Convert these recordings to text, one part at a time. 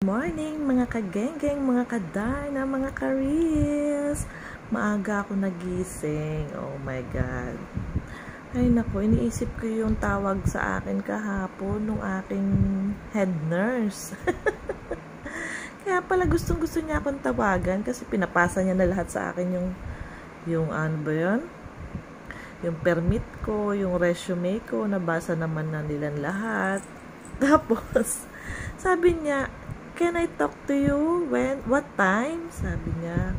Morning mga kagenggeng, mga kadarna, mga kareels. Maaga ako nagising. Oh my God. Ay naku, iniisip ko yung tawag sa akin kahapon nung aking head nurse. Kaya pala gustong-gusto niya akong tawagan kasi pinapasa niya na lahat sa akin yung ano ba yun? Yung permit ko, yung resume ko, nabasa naman na nilang lahat. Tapos, sabi niya, "Can I talk to you? When? What time?" Sabi niya.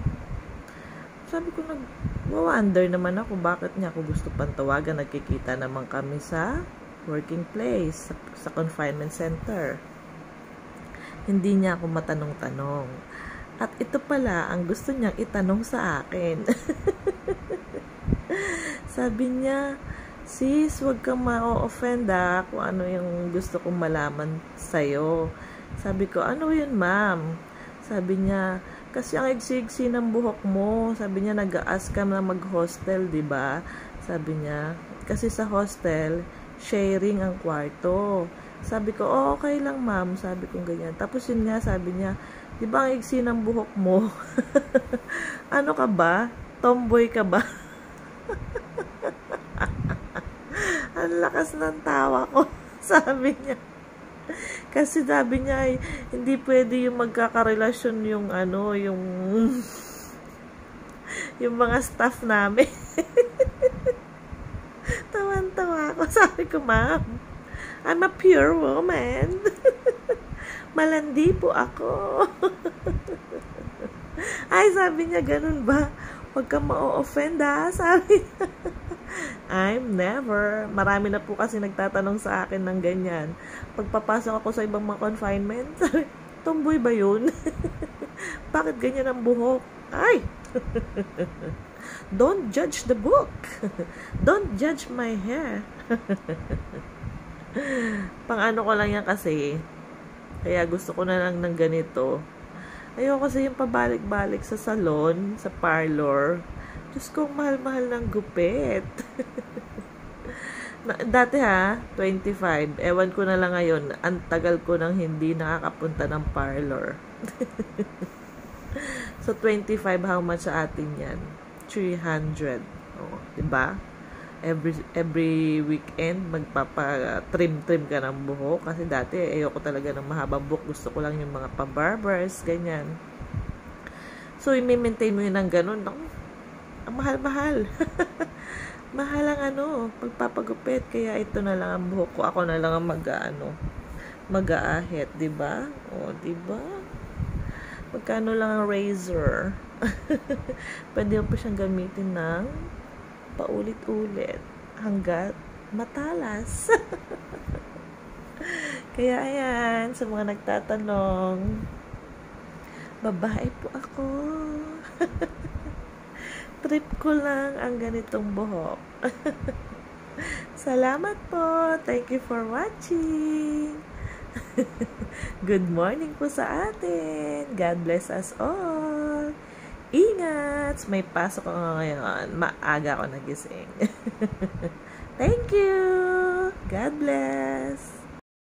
Sabi ko, nag-wonder naman ako bakit niya ako gusto pang tawagan. Nagkikita naman kami sa working place, sa confinement center. Hindi niya ako matanong-tanong. At ito pala ang gusto niyang itanong sa akin. Sabi niya, "Sis, huwag kang ma-offend kung ano yung gusto kong malaman sa'yo." Sabi ko, "Ano yun, ma'am?" Sabi niya, "Kasi ang igsi-igsi ng buhok mo." Sabi niya, "Nag-a-ask ka na mag-hostel, diba?" Sabi niya, "Kasi sa hostel, sharing ang kwarto." Sabi ko, "Oh, okay lang, ma'am." Sabi ko ganyan. Tapos yun nga, sabi niya, "Diba ang igsi ng buhok mo?" Ano ka ba? Tomboy ka ba? Ang lakas ng tawa ko. Sabi niya. Kasi sabi niya ay hindi pwede yung magkakarelasyon yung ano, yung mga staff namin. Tawan-tawa ako. Sabi ko, "Ma'am, I'm a pure woman." Malandi po ako. Ay, sabi niya, "Ganun ba? Huwag kang ma-offend sabi niya. I'm never. Marami na po kasi nagtatanong sa akin ng ganyan. Pagpapasok ako sa ibang mga confinement, sabi, "Tomboy ba yun? Bakit ganyan ang buhok?" Ay! Don't judge the book. Don't judge my hair. Pang ano ko lang yan kasi. Kaya gusto ko na lang ng ganito. Ayoko kasi yung pabalik-balik sa salon, sa parlor. Diyos ko, mahal-mahal ng gupit. Dati 25. Ewan ko na lang ngayon. Ang tagal ko nang hindi nakakapunta ng parlor. So, 25, how much sa atin yan? 300. Oh, diba? Every weekend, magpapa-trim-trim ka ng buhok. Kasi dati, ayoko talaga ng mahabang buhok. Gusto ko lang yung mga pa-barbers, ganyan. So, i-maintain mo yun ng ganun. Ang mahal-mahal. Mahal ang pagpapagupit. Kaya ito na lang ang buhok ko. Ako na lang ang mag-aahit, diba? O, diba? Magkano lang ang razor? Pwede mo pa siyang gamitin ng paulit-ulit hanggat matalas. Kaya ayan, sa mga nagtatanong, babae po ako. Trip ko lang ang ganitong buhok. Salamat po. Thank you for watching. Good morning po sa atin. God bless us all. Ingat. May pasok ako ngayon. Maaga ako nagising. Thank you. God bless.